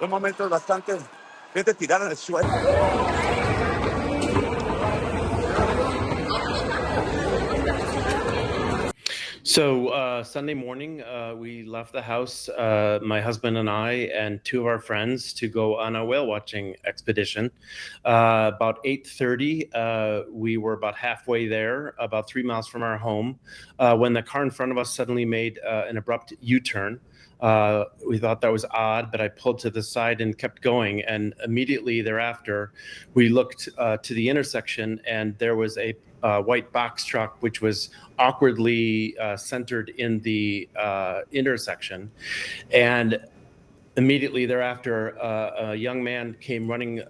Los momentos bastante gente tirada en el suelo. So Sunday morning, we left the house, my husband and I, and two of our friends to go on a whale watching expedition. About 8:30, we were about halfway there, about 3 miles from our home, when the car in front of us suddenly made an abrupt U-turn. We thought that was odd, but I pulled to the side and kept going. And immediately thereafter, we looked to the intersection, and there was a white box truck, which was awkwardly centered in the intersection. And immediately thereafter, a young man came running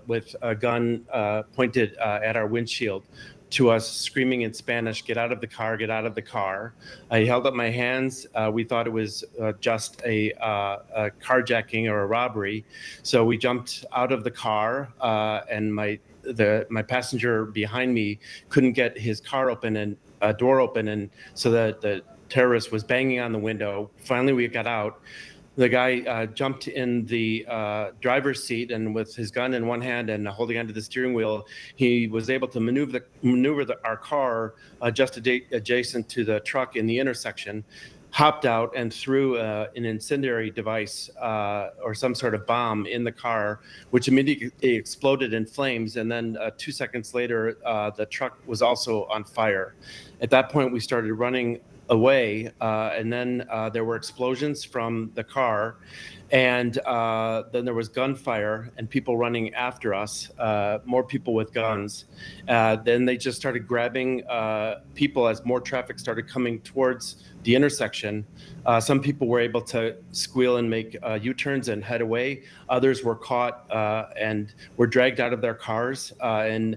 with a gun pointed at our windshield to us, screaming in Spanish, "Get out of the car, get out of the car." I held up my hands. We thought it was just a carjacking or a robbery. So we jumped out of the car, and my passenger behind me couldn't get his car open and door open, and so the terrorist was banging on the window. Finally, we got out. The guy jumped in the driver's seat, and with his gun in one hand and holding onto the steering wheel, he was able to maneuver our car just adjacent to the truck in the intersection, hopped out and threw an incendiary device or some sort of bomb in the car, which immediately exploded in flames. And then 2 seconds later, the truck was also on fire. At that point, we started running away, and then there were explosions from the car, and then there was gunfire and people running after us, more people with guns. Then they just started grabbing people as more traffic started coming towards the intersection. Some people were able to squeal and make U-turns and head away. Others were caught and were dragged out of their cars, and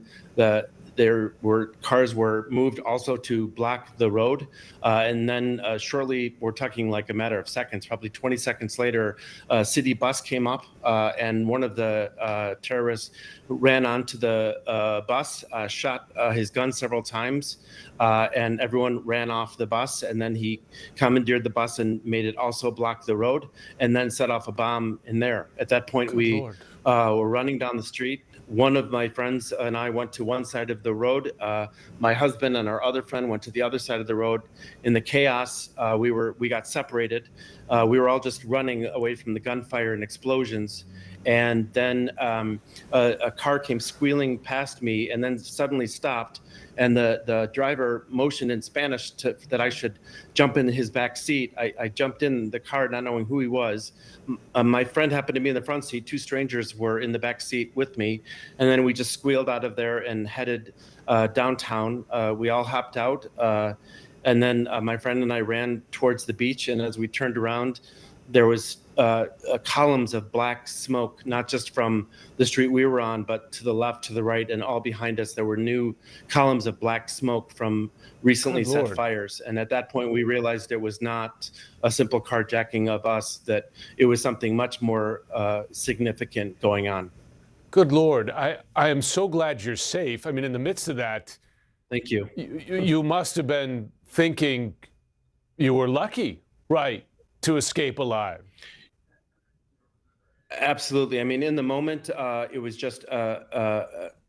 cars were moved also to block the road. And then shortly, we're talking like a matter of seconds, probably 20 seconds later, a city bus came up, and one of the terrorists ran onto the bus, shot his gun several times, and everyone ran off the bus. And then he commandeered the bus and made it also block the road, and then set off a bomb in there. At that point, we were running down the street. One of my friends and I went to one side of the road. My husband and our other friend went to the other side of the road. In the chaos, we got separated. We were all just running away from the gunfire and explosions. And then a car came squealing past me and then suddenly stopped. And the driver motioned in Spanish that I should jump in his back seat. I jumped in the car not knowing who he was. My friend happened to be in the front seat. Two strangers were in the back seat with me. And then we just squealed out of there and headed downtown. We all hopped out. And then my friend and I ran towards the beach. And as we turned around, there was columns of black smoke, not just from the street we were on, but to the left, to the right, and all behind us, there were new columns of black smoke from recently set fires. And at that point, we realized it was not a simple carjacking of us, that it was something much more significant going on. Good Lord. I am so glad you're safe. I mean, in the midst of that, thank you. You must have been thinking you were lucky, right, to escape alive. Absolutely. I mean, in the moment, it was just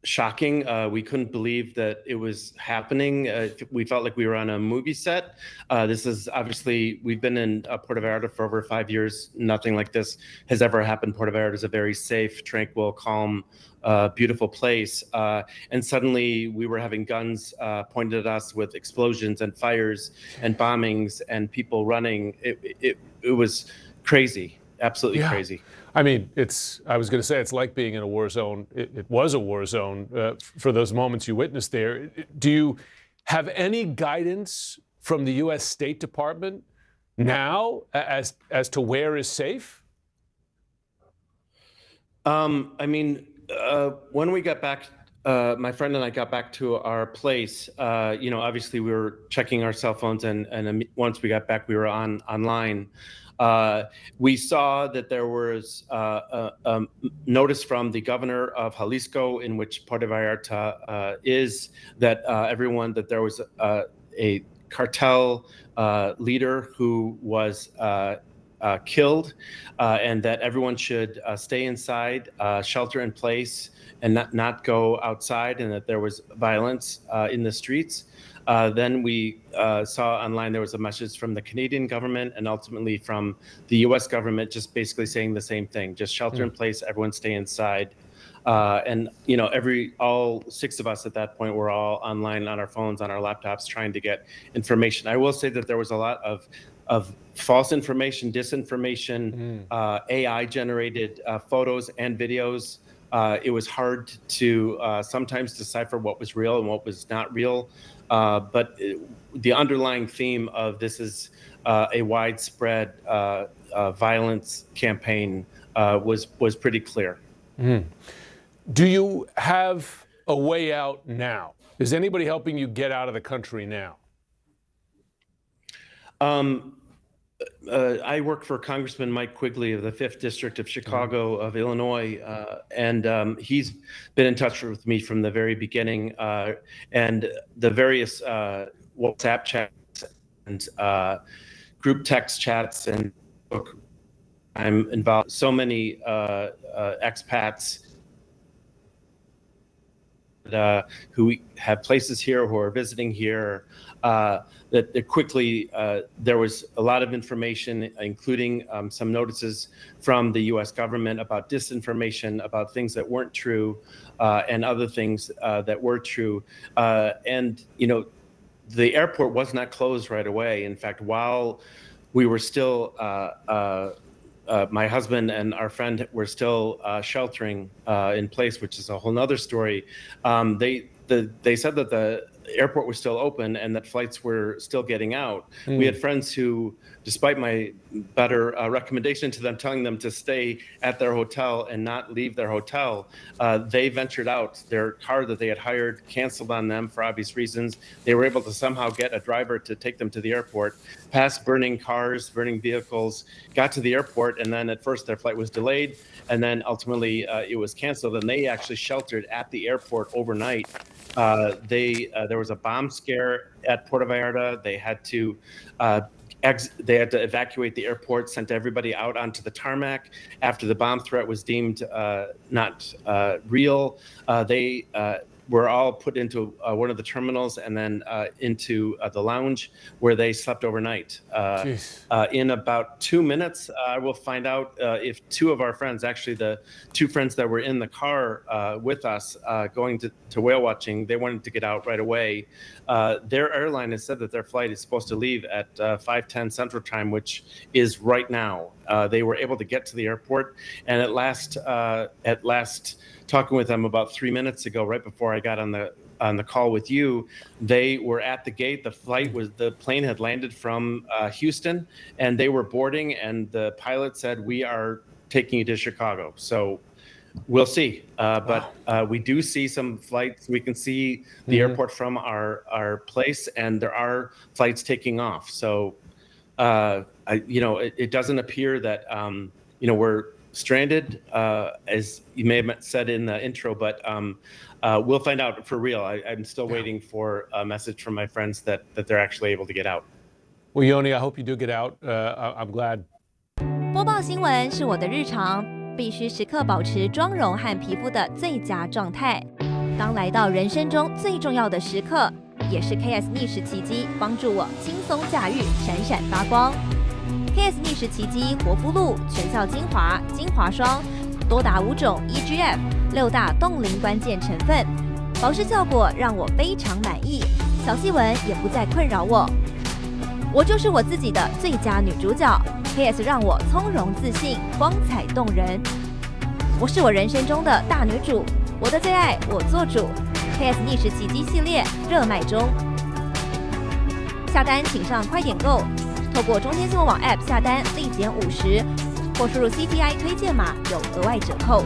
shocking. We couldn't believe that it was happening. We felt like we were on a movie set. This is obviously, we've been in Puerto Vallarta for over 5 years. Nothing like this has ever happened. Puerto Vallarta is a very safe, tranquil, calm, beautiful place. And suddenly we were having guns pointed at us with explosions and fires and bombings and people running. It was crazy. Absolutely crazy. I mean, I was going to say, it's like being in a war zone. It was a war zone for those moments you witnessed there. Do you have any guidance from the U.S. State Department now as to where is safe? I mean, when we got back, my friend and I got back to our place, obviously we were checking our cell phones, and once we got back, we were online. We saw that there was a notice from the governor of Jalisco, in which Puerto Vallarta is, that that there was a cartel leader who was killed, and that everyone should stay inside, shelter in place, and not go outside, and that there was violence in the streets. Then we saw online there was a message from the Canadian government and ultimately from the U.S. government, just basically saying the same thing: just shelter in place, everyone stay inside. And all 6 of us at that point were all online on our phones, on our laptops, trying to get information. I will say that there was a lot of false information, disinformation, AI-generated photos and videos. It was hard to sometimes decipher what was real and what was not real. But the underlying theme of this is a widespread violence campaign was pretty clear. Do you have a way out now? Is anybody helping you get out of the country now? I work for Congressman Mike Quigley of the 5th District of Chicago of Illinois, and he's been in touch with me from the very beginning, and the various WhatsApp chats and group text chats, and I'm involved. So many expats who have places here, who are visiting here, that quickly there was a lot of information, including some notices from the U.S. government about disinformation, about things that weren't true, and other things that were true. And the airport was not closed right away. In fact, while we were still my husband and our friend were still sheltering in place, which is a whole nother story. They said that the airport was still open and that flights were still getting out. We had friends who, despite my better recommendation to them, telling them to stay at their hotel and not leave their hotel, they ventured out. Their car that they had hired canceled on them for obvious reasons. They were able to somehow get a driver to take them to the airport, past burning cars, burning vehicles, got to the airport, and then at first their flight was delayed, and then ultimately it was canceled, and they actually sheltered at the airport overnight. There was a bomb scare at Puerto Vallarta. They had to evacuate the airport, sent everybody out onto the tarmac. After the bomb threat was deemed not real, they were all put into one of the terminals and then into the lounge where they slept overnight. In about 2 minutes, I will find out if 2 of our friends, actually the 2 friends that were in the car with us going to whale watching, they wanted to get out right away. Their airline has said that their flight is supposed to leave at 5:10 Central Time, which is right now. They were able to get to the airport, and at last, talking with them about 3 minutes ago, right before I got on the call with you, they were at the gate. The plane had landed from Houston, and they were boarding, and the pilot said, "We are taking you to Chicago." So we'll see. But we do see some flights. We can see the airport from our place, and there are flights taking off. So it doesn't appear that we're stranded, as you may have said in the intro, but we'll find out for real. I'm still waiting for a message from my friends that they're actually able to get out. Well, Yoni, I hope you do get out. I'm glad. 播报新闻是我的日常，必须时刻保持妆容和皮肤的最佳状态。当来到人生中最重要的时刻，也是 KS 逆时奇迹帮助我轻松驾驭，闪闪发光。KS 逆时奇迹活肤露全效精华、精华霜，多达5种 EGF 6大冻龄关键成分，保湿效果让我非常满意，小细纹也不再困扰我。我就是我自己的最佳女主角 ，KS 让我从容自信、光彩动人。我是我人生中的大女主，我的最爱我做主。KS 逆时奇迹系列热卖中，下单请上快点购。透过中天新闻网 App 下单立减50，或输入 CTI 推荐码有额外折扣。